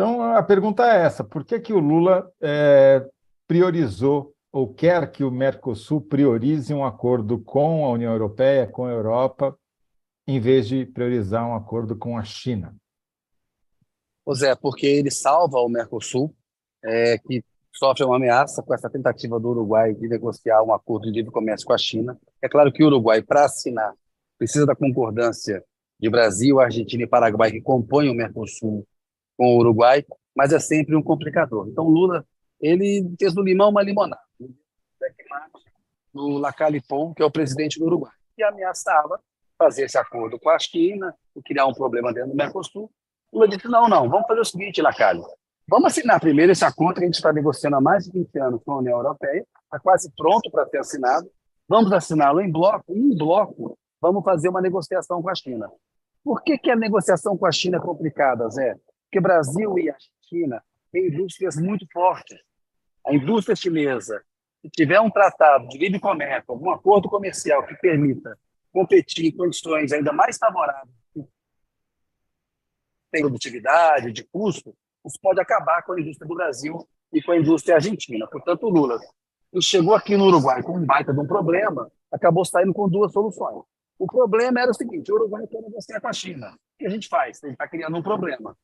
Então, a pergunta é essa: por que que o Lula priorizou ou quer que o Mercosul priorize um acordo com a União Europeia, com a Europa, em vez de priorizar um acordo com a China? Pois é, porque ele salva o Mercosul, que sofre uma ameaça com essa tentativa do Uruguai de negociar um acordo de livre comércio com a China. É claro que o Uruguai, para assinar, precisa da concordância de Brasil, Argentina e Paraguai, que compõem o Mercosul com o Uruguai, mas é sempre um complicador. Então, Lula, ele fez do limão uma limonada. Do Lacalipon, que é o presidente do Uruguai, que ameaçava fazer esse acordo com a China e criar um problema dentro do Mercosul. Lula disse, não, vamos fazer o seguinte, Lacalle, vamos assinar primeiro esse acordo que a gente está negociando há mais de 20 anos com a União Europeia, está quase pronto para ser assinado, vamos assiná-lo em bloco, vamos fazer uma negociação com a China. Por que a negociação com a China é complicada, Zé? Porque Brasil e Argentina têm indústrias muito fortes. A indústria chinesa, se tiver um tratado de livre comércio, algum acordo comercial que permita competir em condições ainda mais favoráveis, de produtividade, de custo, isso pode acabar com a indústria do Brasil e com a indústria argentina. Portanto, o Lula chegou aqui no Uruguai com um baita de um problema, acabou saindo com duas soluções. O problema era o seguinte, o Uruguai quer negociar com a China. O que a gente faz? Ele está criando um problema.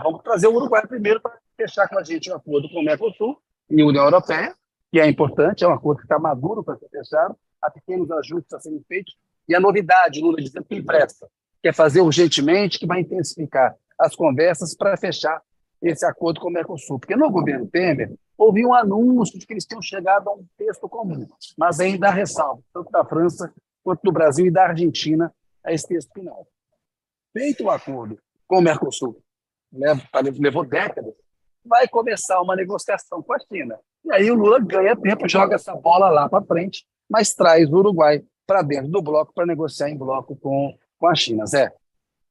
Vamos trazer o Uruguai primeiro para fechar com a gente um acordo com o Mercosul e a União Europeia, que é importante, é um acordo que está maduro para ser fechado, há pequenos ajustes a serem feitos, e a novidade, Lula dizendo que empresta, quer fazer urgentemente, que vai intensificar as conversas para fechar esse acordo com o Mercosul. Porque no governo Temer, houve um anúncio de que eles tinham chegado a um texto comum, mas ainda há ressalva, tanto da França quanto do Brasil e da Argentina, a esse texto final. Feito o acordo com o Mercosul, levou décadas, vai começar uma negociação com a China. E aí o Lula ganha tempo, joga essa bola lá para frente, mas traz o Uruguai para dentro do bloco para negociar em bloco com a China. Zé?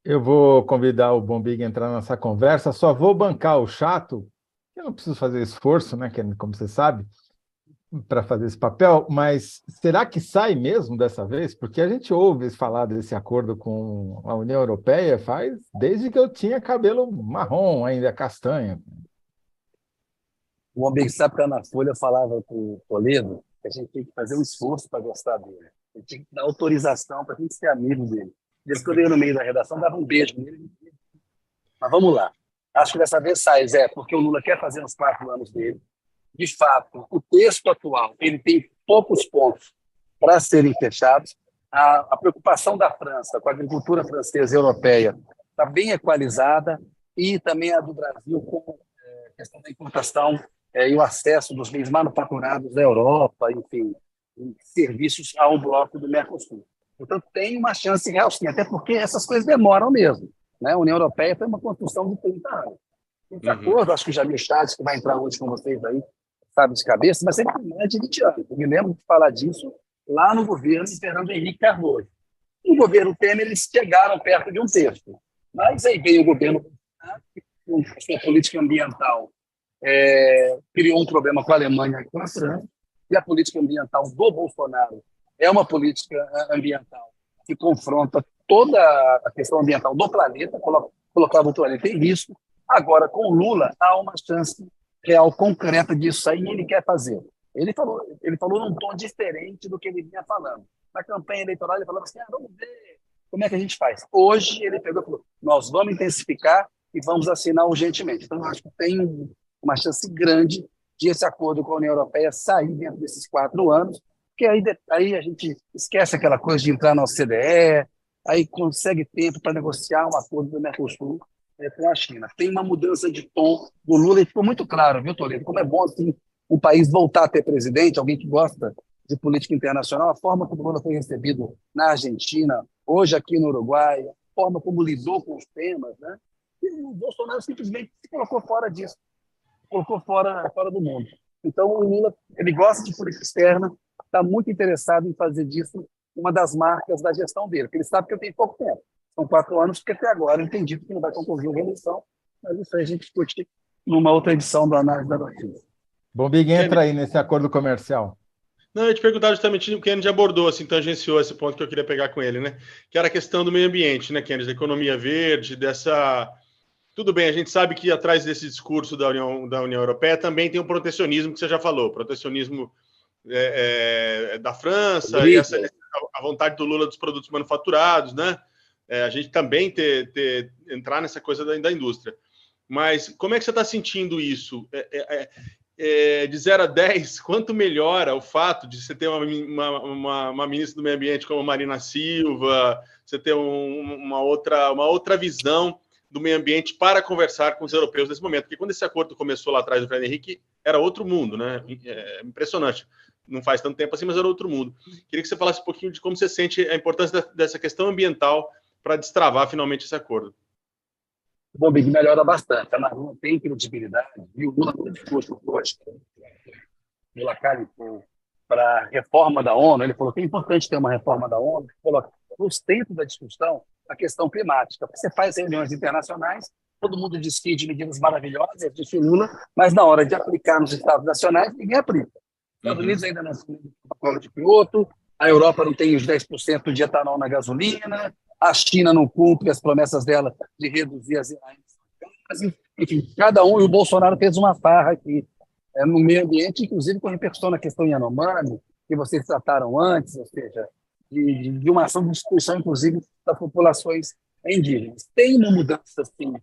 Eu vou convidar o Bombig a entrar nessa conversa, só vou bancar o chato, eu não preciso fazer esforço, né, como você sabe, para fazer esse papel, mas será que sai mesmo dessa vez? Porque a gente ouve falar desse acordo com a União Europeia desde que eu tinha cabelo marrom, ainda castanho. O Bombig, sabe que na Folha falava para o Toledo que a gente tem que fazer um esforço para gostar dele. A gente tem que dar autorização para a gente ser amigo dele. Desde que eu ia no meio da redação, dava um beijo nele. Mas vamos lá. Acho que dessa vez sai, Zé, porque o Lula quer fazer nos 4 anos dele. De fato, o texto atual ele tem poucos pontos para serem fechados. A preocupação da França com a agricultura francesa e europeia está bem equalizada, e também a do Brasil com a questão da importação e o acesso dos bens manufaturados da Europa, enfim, serviços ao bloco do Mercosul. Portanto, tem uma chance real, sim, até porque essas coisas demoram mesmo. Né? A União Europeia foi uma construção de 30 anos. De acordo, acho que o Jamil Chades, que vai entrar hoje com vocês aí, sabe de cabeça, mas sempre tem mais de 20 anos. Eu me lembro de falar disso lá no governo de Fernando Henrique Cardoso. No governo Temer, eles chegaram perto de um terço. Mas aí veio o governo com sua política ambiental, criou um problema com a Alemanha e com a França, e a política ambiental do Bolsonaro é uma política ambiental que confronta toda a questão ambiental do planeta, colocava o planeta em risco. Agora, com o Lula, há uma chance real, concreta disso aí, e ele quer fazer. Ele falou num tom diferente do que ele vinha falando. Na campanha eleitoral, ele falava assim, vamos ver como é que a gente faz. Hoje, ele pegou e falou, nós vamos intensificar e vamos assinar urgentemente. Então, eu acho que tem uma chance grande de esse acordo com a União Europeia sair dentro desses 4 anos, porque aí a gente esquece aquela coisa de entrar na OCDE, aí consegue tempo para negociar um acordo do Mercosul com a China. Tem uma mudança de tom do Lula, e ficou muito claro, viu, Toledo? Como é bom assim, um país voltar a ter presidente, alguém que gosta de política internacional, a forma como o Lula foi recebido na Argentina, hoje aqui no Uruguai, a forma como lidou com os temas, né? E o Bolsonaro simplesmente se colocou fora disso, colocou fora do mundo. Então, o Lula, ele gosta de política externa, está muito interessado em fazer disso uma das marcas da gestão dele, porque ele sabe que eu tenho pouco tempo. São 4 anos, porque até agora ele tem dito que não vai concorrer à reeleição, mas isso aí a gente discute numa outra edição do Análise da Notícia. Bombig, entra aí nesse acordo comercial. Não, eu ia te perguntar justamente o que o Kennedy abordou, assim, tangenciou esse ponto que eu queria pegar com ele, né? Que era a questão do meio ambiente, né, Kennedy? Da economia verde, dessa tudo bem, a gente sabe que atrás desse discurso da União Europeia também tem um protecionismo que você já falou, protecionismo da França e a vontade do Lula dos produtos manufaturados, né? A gente também entrar nessa coisa da indústria. Mas como é que você está sentindo isso? De 0 a 10, quanto melhora o fato de você ter uma ministra do Meio Ambiente como Marina Silva, você ter uma outra visão do meio ambiente para conversar com os europeus nesse momento? Porque quando esse acordo começou lá atrás do Fernando Henrique, era outro mundo, né? Impressionante. Não faz tanto tempo assim, mas era outro mundo. Queria que você falasse um pouquinho de como você sente a importância dessa questão ambiental para destravar finalmente esse acordo. Bom, Big, melhora bastante. A Marina tem credibilidade, e o Lula muito disposto hoje, Lula Califou, para a reforma da ONU. Ele falou que é importante ter uma reforma da ONU, coloca no centro da discussão a questão climática. Você faz reuniões internacionais, todo mundo diz que de medidas maravilhosas, disse Lula, mas na hora de aplicar nos Estados nacionais, ninguém aplica. Os Estados Unidos ainda não assumiram o protocolo de Kyoto, a Europa não tem os 10% de etanol na gasolina, a China não cumpre as promessas dela de reduzir as emissões. Enfim, cada um, e o Bolsonaro fez uma farra aqui no meio ambiente, inclusive com repercussão na questão Yanomami, que vocês trataram antes, ou seja, de uma ação de destruição, inclusive, das populações indígenas. Tem uma mudança, assim,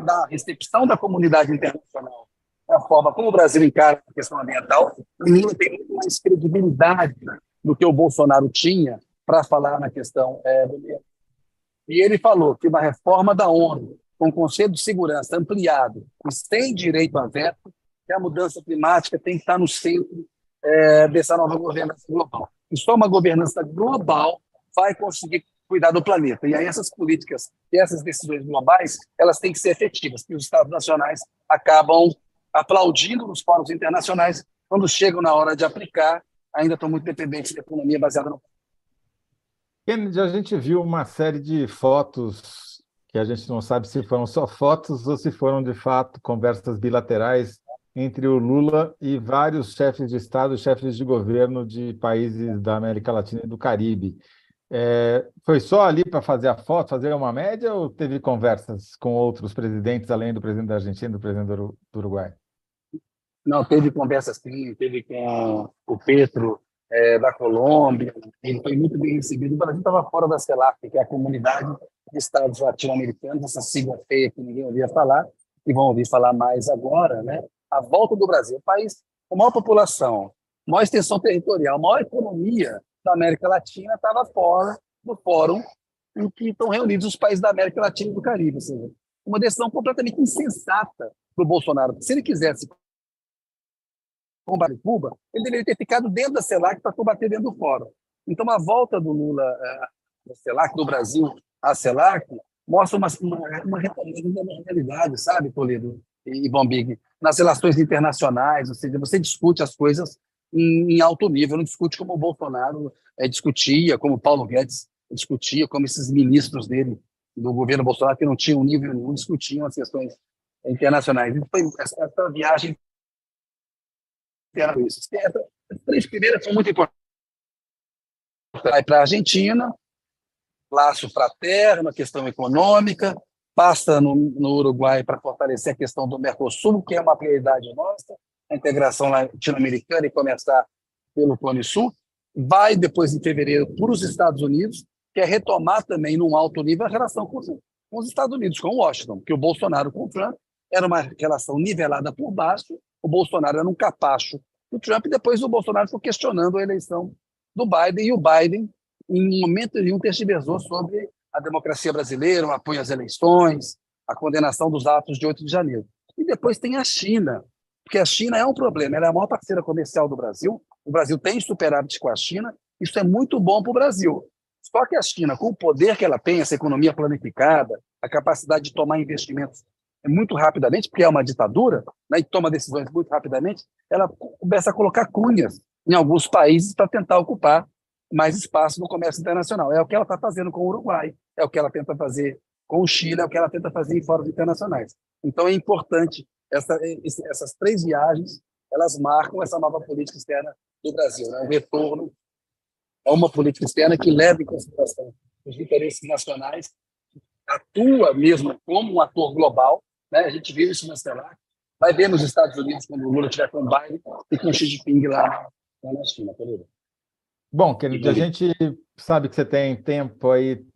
da recepção da comunidade internacional, da forma como o Brasil encara a questão ambiental. O Lula tem muito mais credibilidade do que o Bolsonaro tinha para falar na questão do meio ambiente. E ele falou que uma reforma da ONU, com o Conselho de Segurança ampliado e sem direito a veto, que a mudança climática tem que estar no centro dessa nova governança global. E só uma governança global vai conseguir cuidar do planeta. E aí essas políticas e essas decisões globais, elas têm que ser efetivas, porque os Estados nacionais acabam aplaudindo nos fóruns internacionais, quando chegam na hora de aplicar, ainda estão muito dependentes da economia baseada no... Kennedy, a gente viu uma série de fotos que a gente não sabe se foram só fotos ou se foram, de fato, conversas bilaterais entre o Lula e vários chefes de Estado e chefes de governo de países da América Latina e do Caribe. Foi só ali para fazer a foto, fazer uma média, ou teve conversas com outros presidentes, além do presidente da Argentina e do presidente do Uruguai? Não, teve conversa sim, teve com o Petro da Colômbia, ele foi muito bem recebido. O Brasil estava fora da CELAC, que é a Comunidade de Estados Latino-Americanos, essa sigla feia que ninguém ouvia falar, e vão ouvir falar mais agora, né? A volta do Brasil, o país com maior população, maior extensão territorial, maior economia da América Latina, estava fora do fórum em que estão reunidos os países da América Latina e do Caribe. Ou seja, uma decisão completamente insensata do Bolsonaro. Se ele quisesse combater Cuba, ele deveria ter ficado dentro da CELAC para combater dentro do fórum. Então, a volta do Lula da CELAC, do Brasil à CELAC, mostra uma retomada da realidade, sabe, Toledo e Bombig, nas relações internacionais. Ou seja, você discute as coisas em alto nível, não discute como o Bolsonaro discutia, como o Paulo Guedes discutia, como esses ministros dele, do governo Bolsonaro, que não tinham nível nenhum, discutiam as questões internacionais. Então, essa viagem isso. As 3 primeiras são muito importantes. Vai para a Argentina, laço fraterno, a questão econômica, passa no Uruguai para fortalecer a questão do Mercosul, que é uma prioridade nossa, a integração latino-americana e começar pelo Cone Sul. Vai depois, em fevereiro, para os Estados Unidos, que é retomar também, num alto nível, a relação com os Estados Unidos, com Washington, porque o Bolsonaro com o Trump era uma relação nivelada por baixo. O Bolsonaro era um capacho do Trump, e depois o Bolsonaro ficou questionando a eleição do Biden, e o Biden, em momento nenhum, tergiversou sobre a democracia brasileira, o apoio às eleições, a condenação dos atos de 8 de janeiro. E depois tem a China, porque a China é um problema, ela é a maior parceira comercial do Brasil, o Brasil tem superávit com a China, isso é muito bom para o Brasil. Só que a China, com o poder que ela tem, essa economia planificada, a capacidade de tomar investimentos muito rapidamente, porque é uma ditadura, né, e toma decisões muito rapidamente, ela começa a colocar cunhas em alguns países para tentar ocupar mais espaço no comércio internacional. É o que ela está fazendo com o Uruguai, é o que ela tenta fazer com o Chile, é o que ela tenta fazer em fóruns internacionais. Então é importante, essas 3 viagens, elas marcam essa nova política externa do Brasil, né? Um retorno a uma política externa que leva em consideração os interesses nacionais, atua mesmo como um ator global, né? A gente viu isso na CELAC, vai ver nos Estados Unidos quando o Lula estiver com o Biden e com o Xi Jinping lá na China, Pereira. Bom, querido, a gente sabe que você tem tempo aí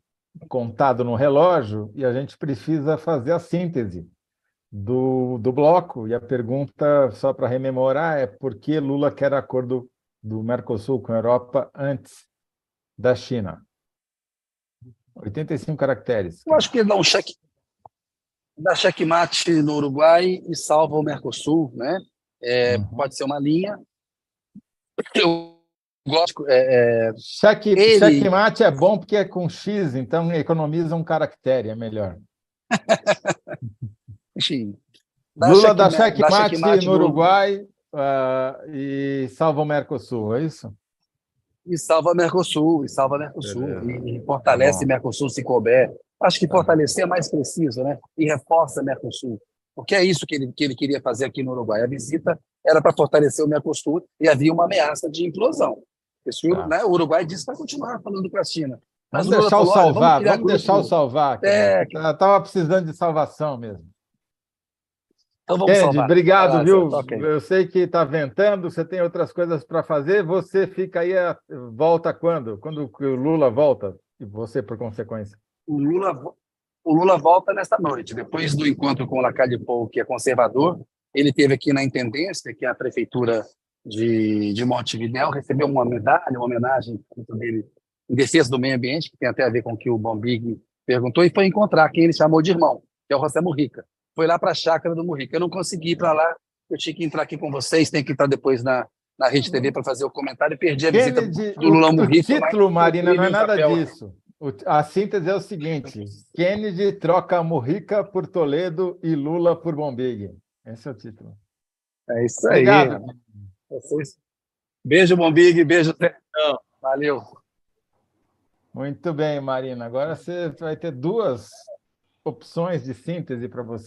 contado no relógio e a gente precisa fazer a síntese do bloco. E a pergunta, só para rememorar, é por que Lula quer acordo do Mercosul com a Europa antes da China? 85 caracteres. Eu acho que ele dá checkmate no Uruguai e salva o Mercosul, né? Pode ser uma linha. Eu gosto. Checkmate é bom porque é com X, então economiza um caractere, é melhor. Enfim, Lula dá checkmate no Uruguai e salva o Mercosul, é isso? E salva o Mercosul, e fortalece o Mercosul se couber. Acho que fortalecer é mais preciso, né? E reforça o Mercosul. Porque é isso que ele queria fazer aqui no Uruguai. A visita era para fortalecer o Mercosul e havia uma ameaça de implosão. Né, o Uruguai disse que vai continuar falando com a China. Mas vamos deixar o salvar, vamos deixar o salvar. Estava precisando de salvação mesmo. Então vamos salvar. Obrigado, viu? Okay. Eu sei que está ventando, você tem outras coisas para fazer, você fica aí, volta quando? Quando o Lula volta? E você, por consequência? O Lula volta nesta noite, depois do encontro com o Lacalle Pou, que é conservador. Ele esteve aqui na Intendência, que é a prefeitura de Montevidéu, recebeu uma medalha, uma homenagem dele em defesa do meio ambiente, que tem até a ver com o que o Bombig perguntou, e foi encontrar quem ele chamou de irmão, que é o José Mujica. Foi lá para a chácara do Mujica. Eu não consegui ir para lá, eu tinha que entrar aqui com vocês, tem que entrar depois na Rede TV para fazer o comentário e perdi a visita do Lula Mujica. O título, Marina, não é nada disso. A síntese é o seguinte: Kennedy troca Mujica por Toledo e Lula por Bombig. Esse é o título. É isso aí. Obrigado. Beijo, Bombig, beijo. Valeu. Muito bem, Marina. Agora você vai ter duas opções de síntese para você